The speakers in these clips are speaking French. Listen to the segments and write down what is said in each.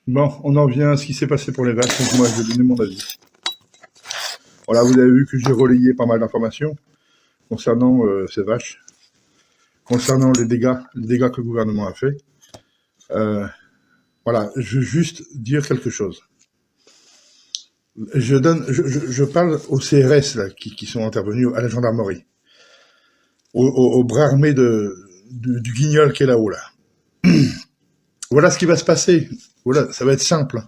Bon, on en vient à ce qui s'est passé pour les vaches, donc moi je vais donner mon avis. Voilà, vous avez vu que j'ai relayé pas mal d'informations concernant ces vaches, concernant les dégâts que le gouvernement a fait. Euh, voilà, je veux juste dire quelque chose. Je parle aux CRS là, qui sont intervenus à la gendarmerie, au bras armé du guignol qui est là-haut là. Voilà ce qui va se passer. Voilà, ça va être simple.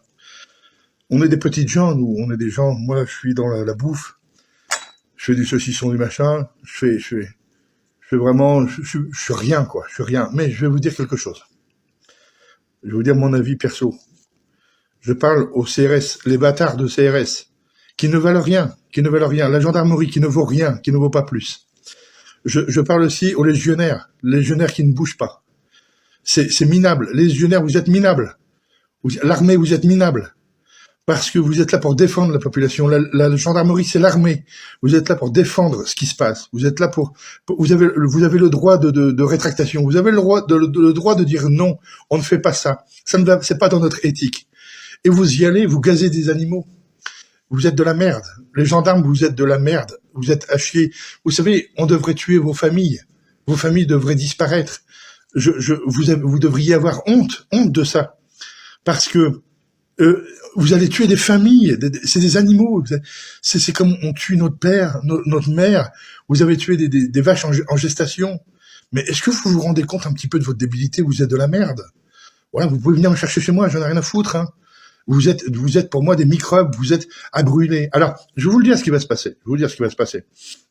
On est des petites gens, nous, on est des gens. Moi, je suis dans la bouffe. Je fais du saucisson, du machin. Je fais vraiment, je suis rien, quoi. Je suis rien. Mais je vais vous dire quelque chose. Je vais vous dire mon avis perso. Je parle aux CRS, les bâtards de CRS, qui ne valent rien, qui ne valent rien. La gendarmerie qui ne vaut rien, qui ne vaut pas plus. Je parle aussi aux légionnaires qui ne bougent pas. C'est minable. Les légionnaires, vous êtes minables. L'armée, vous êtes minables. Parce que vous êtes là pour défendre la population. La gendarmerie, c'est l'armée. Vous êtes là pour défendre ce qui se passe. Vous êtes là vous avez le droit de rétractation. Vous avez le droit de dire non, on ne fait pas ça. C'est pas dans notre éthique. Et vous y allez, vous gazez des animaux. Vous êtes de la merde. Les gendarmes, vous êtes de la merde. Vous êtes à chier. Vous savez, on devrait tuer vos familles. Vos familles devraient disparaître. Vous devriez avoir honte de ça. Parce que vous allez tuer des familles, c'est des animaux. C'est comme on tue notre père, notre mère. Vous avez tué des vaches en gestation. Mais est-ce que vous vous rendez compte un petit peu de votre débilité? Vous êtes de la merde. Voilà, vous pouvez venir me chercher chez moi, j'en ai rien à foutre. Hein. Vous êtes pour moi des microbes, vous êtes à brûler. Alors, je vais vous le dire ce qui va se passer. Je vais vous dire ce qui va se passer.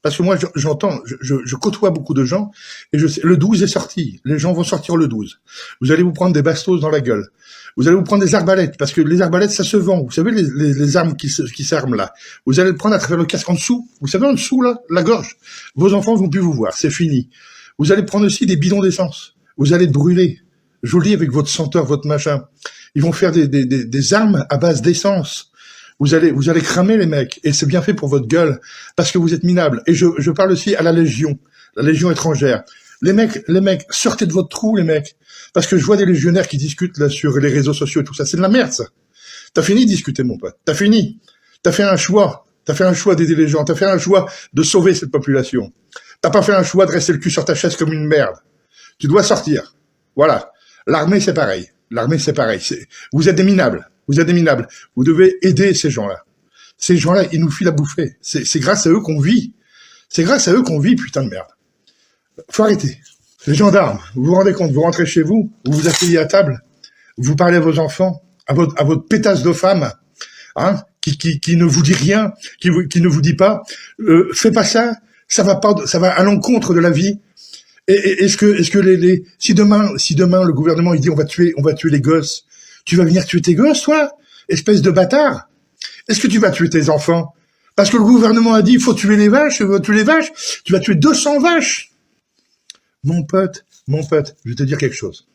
Parce que moi, j'entends, je côtoie beaucoup de gens, et je sais, le 12 est sorti. Les gens vont sortir le 12. Vous allez vous prendre des bastos dans la gueule. Vous allez vous prendre des arbalètes, parce que les arbalètes, ça se vend. Vous savez, les armes qui s'arment là. Vous allez le prendre à travers le casque en dessous. Vous savez, en dessous, là, la gorge. Vos enfants vont plus vous voir. C'est fini. Vous allez prendre aussi des bidons d'essence. Vous allez brûler. Je vous le dis avec votre senteur, votre machin. Ils vont faire des armes à base d'essence. Vous allez cramer les mecs. Et c'est bien fait pour votre gueule. Parce que vous êtes minables. Et je parle aussi à la Légion étrangère. Les mecs, sortez de votre trou, les mecs. Parce que je vois des légionnaires qui discutent là sur les réseaux sociaux et tout ça. C'est de la merde, ça. T'as fini de discuter, mon pote. T'as fini. T'as fait un choix. T'as fait un choix d'aider les gens. T'as fait un choix de sauver cette population. T'as pas fait un choix de rester le cul sur ta chaise comme une merde. Tu dois sortir. Voilà. L'armée, c'est pareil. L'armée, c'est pareil. Vous êtes des minables. Vous êtes des minables. Vous devez aider ces gens-là. Ces gens-là, ils nous filent à bouffer. C'est grâce à eux qu'on vit. C'est grâce à eux qu'on vit, putain de merde. Faut arrêter. Les gendarmes, vous vous rendez compte, vous rentrez chez vous, vous vous asseyez à table, vous parlez à vos enfants, à votre pétasse de femme, hein, qui ne vous dit rien, qui ne vous dit pas, fais pas ça, ça va à l'encontre de la vie. Et est-ce que si demain le gouvernement il dit on va tuer les gosses, tu vas venir tuer tes gosses, toi, espèce de bâtard? Est-ce que tu vas tuer tes enfants? Parce que le gouvernement a dit il faut tuer les vaches, tu vas tuer 200 vaches. Mon pote, je vais te dire quelque chose.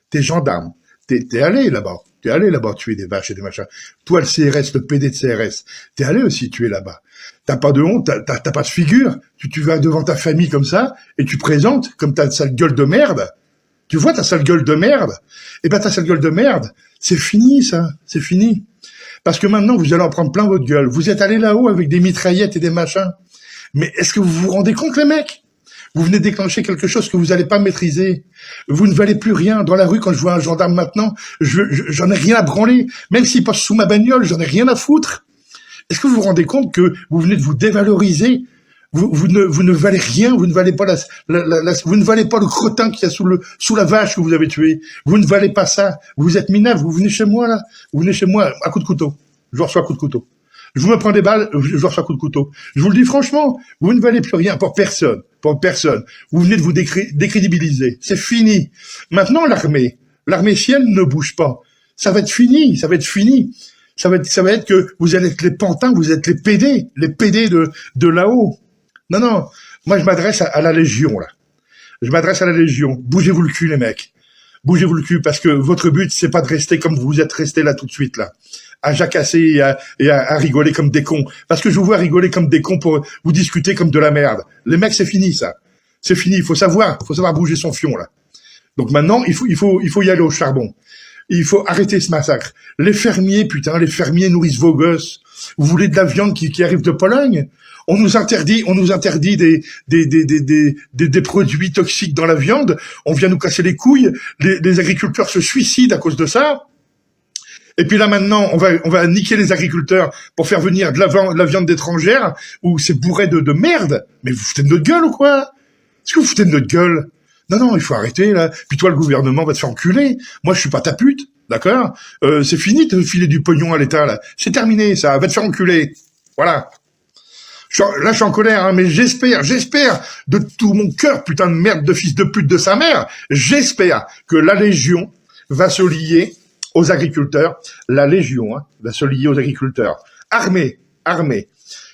T'es gendarme, t'es allé là-bas tuer des vaches et des machins. Toi, le CRS, le PD de CRS, t'es allé aussi tuer là-bas. T'as pas de honte, t'as pas de figure. Tu vas devant ta famille comme ça, et tu présentes comme ta sale gueule de merde. Tu vois ta sale gueule de merde? Eh ben, ta sale gueule de merde, c'est fini, ça. C'est fini. Parce que maintenant, vous allez en prendre plein votre gueule. Vous êtes allé là-haut avec des mitraillettes et des machins. Mais est-ce que vous vous rendez compte, les mecs? Vous venez déclencher quelque chose que vous n'allez pas maîtriser. Vous ne valez plus rien. Dans la rue, quand je vois un gendarme maintenant, j'en ai rien à branler. Même s'il passe sous ma bagnole, j'en ai rien à foutre. Est-ce que vous vous rendez compte que vous venez de vous dévaloriser? Vous ne valez rien. Vous ne valez pas vous ne valez pas le crottin qu'il y a sous la vache que vous avez tué. Vous ne valez pas ça. Vous êtes minable. Vous venez chez moi, là. Vous venez chez moi à coup de couteau. Je vous reçois à coup de couteau. Je vous me prends des balles, je vous reçois à coup de couteau. Je vous le dis franchement, vous ne valez plus rien pour personne. Pour personne. Vous venez de vous décrédibiliser. C'est fini. Maintenant, l'armée, si elle ne bouge pas, ça va être fini. Ça va être fini. Ça va être que vous allez être les pantins, vous êtes les PD de là-haut. Non. Moi, je m'adresse à la Légion, là. Je m'adresse à la Légion. Bougez-vous le cul, les mecs. Bougez-vous le cul, parce que votre but, c'est pas de rester comme vous êtes restés là tout de suite, là. À jacasser et à rigoler comme des cons. Parce que je vous vois rigoler comme des cons pour vous discuter comme de la merde. Les mecs, c'est fini, ça. C'est fini. Il faut savoir bouger son fion, là. Donc maintenant, il faut y aller au charbon. Il faut arrêter ce massacre. Les fermiers, putain, les fermiers nourrissent vos gosses. Vous voulez de la viande qui arrive de Pologne? On nous interdit des produits toxiques dans la viande. On vient nous casser les couilles. Les agriculteurs se suicident à cause de ça. Et puis là maintenant, on va niquer les agriculteurs pour faire venir de la viande d'étrangère où c'est bourré de merde. Mais vous foutez de notre gueule ou quoi? Est-ce que vous foutez de notre gueule? Non, il faut arrêter là. Puis toi, le gouvernement va te faire enculer. Moi, je suis pas ta pute, d'accord? C'est fini de filer du pognon à l'État là. C'est terminé, ça. Va te faire enculer. Voilà. Là, je suis en colère, hein, mais j'espère de tout mon cœur, putain de merde de fils de pute de sa mère, j'espère que la Légion va se lier aux agriculteurs. La Légion va se lier aux agriculteurs. Armés.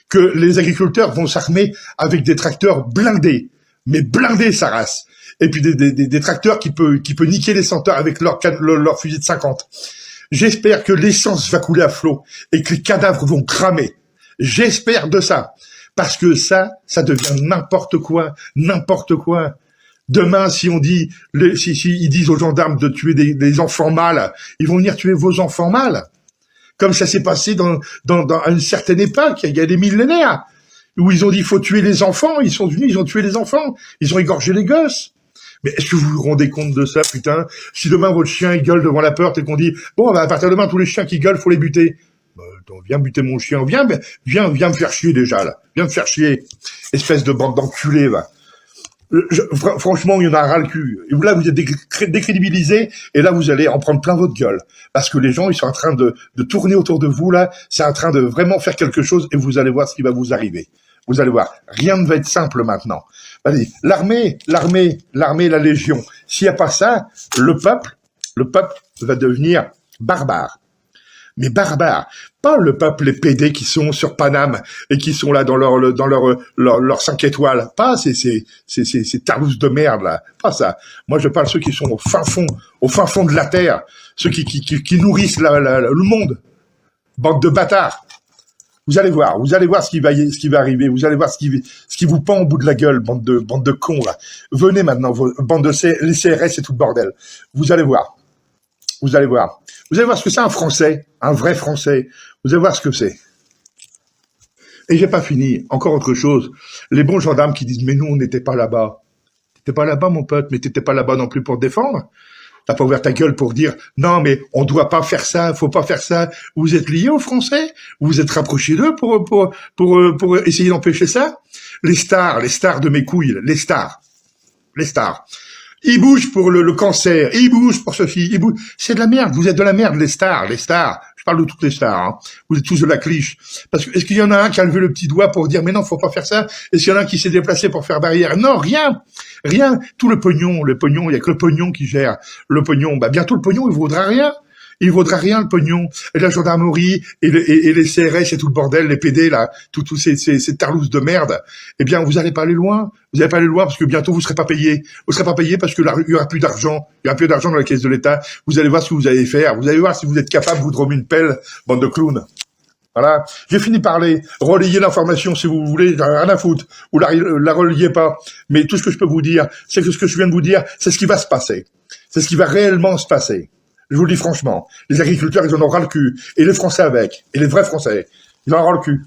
Que les agriculteurs vont s'armer avec des tracteurs blindés. Mais blindés, sa race. Et puis des tracteurs qui peut niquer les senteurs avec leur fusil de 50. J'espère que l'essence va couler à flot et que les cadavres vont cramer. J'espère de ça. Parce que ça devient n'importe quoi. Demain, si on dit, si ils disent aux gendarmes de tuer des enfants mâles, ils vont venir tuer vos enfants mâles. Comme ça s'est passé à une certaine époque, il y a des millénaires, où ils ont dit, il faut tuer les enfants, ils sont venus, ils ont tué les enfants, ils ont égorgé les gosses. Mais est-ce que vous vous rendez compte de ça, putain? Si demain votre chien il gueule devant la porte et qu'on dit, bon, à partir de demain, tous les chiens qui gueulent, faut les buter. Viens buter mon chien, viens me faire chier déjà, là. Viens me faire chier. Espèce de bande d'enculés, va. Franchement, il y en a ras le cul. Et là, vous êtes décrédibilisés, et là, vous allez en prendre plein votre gueule. Parce que les gens, ils sont en train de tourner autour de vous, là. C'est en train de vraiment faire quelque chose, et vous allez voir ce qui va vous arriver. Vous allez voir. Rien ne va être simple maintenant. Allez, l'armée, la Légion. S'il n'y a pas ça, le peuple va devenir barbare. Mais barbare, pas le peuple, les PD qui sont sur Paname et qui sont là dans leur 5 étoiles, pas ces tarousses de merde là, pas ça. Moi je parle de ceux qui sont au fin fond de la terre, ceux qui nourrissent le monde, bande de bâtards. Vous allez voir ce qui va arriver, vous allez voir ce qui vous pend au bout de la gueule, bande de cons là. Venez maintenant, bande de les CRS et tout le bordel. Vous allez voir. Vous allez voir ce que c'est un Français, un vrai Français. Vous allez voir ce que c'est. Et j'ai pas fini. Encore autre chose. Les bons gendarmes qui disent, mais nous, on n'était pas là-bas. T'étais pas là-bas, mon pote, mais t'étais pas là-bas non plus pour te défendre. T'as pas ouvert ta gueule pour dire, non, mais on doit pas faire ça, faut pas faire ça. Vous êtes liés aux Français? Vous vous êtes rapprochés d'eux pour essayer d'empêcher ça? Les stars de mes couilles, les stars. Ils bougent pour le cancer, ils bougent pour Sophie, ils bougent. C'est de la merde, vous êtes de la merde, les stars. Je parle de toutes les stars, hein. Vous êtes tous de la cliche. Parce que, est-ce qu'il y en a un qui a levé le petit doigt pour dire, mais non, faut pas faire ça? Est-ce qu'il y en a un qui s'est déplacé pour faire barrière? Non, rien. Tout le pognon, il y a que le pognon qui gère. Le pognon, bientôt le pognon, il vaudra rien. Il vaudra rien, le pognon. Et la gendarmerie, et les CRS et tout le bordel, les PD, là, tous ces tarlousses de merde. Eh bien, vous allez pas aller loin. Vous allez pas aller loin parce que bientôt vous serez pas payé. Vous serez pas payé parce que là, il y aura plus d'argent. Il y aura plus d'argent dans la caisse de l'État. Vous allez voir ce que vous allez faire. Vous allez voir si vous êtes capable, vous, de remuer une pelle, bande de clowns. Voilà. J'ai fini de parler. Relayez l'information si vous voulez, rien à foutre. Ou la relayez pas. Mais tout ce que je peux vous dire, c'est que ce que je viens de vous dire, c'est ce qui va se passer. C'est ce qui va réellement se passer. Je vous le dis franchement. Les agriculteurs, ils en auront ras le cul. Et les Français avec. Et les vrais Français. Ils en auront ras le cul.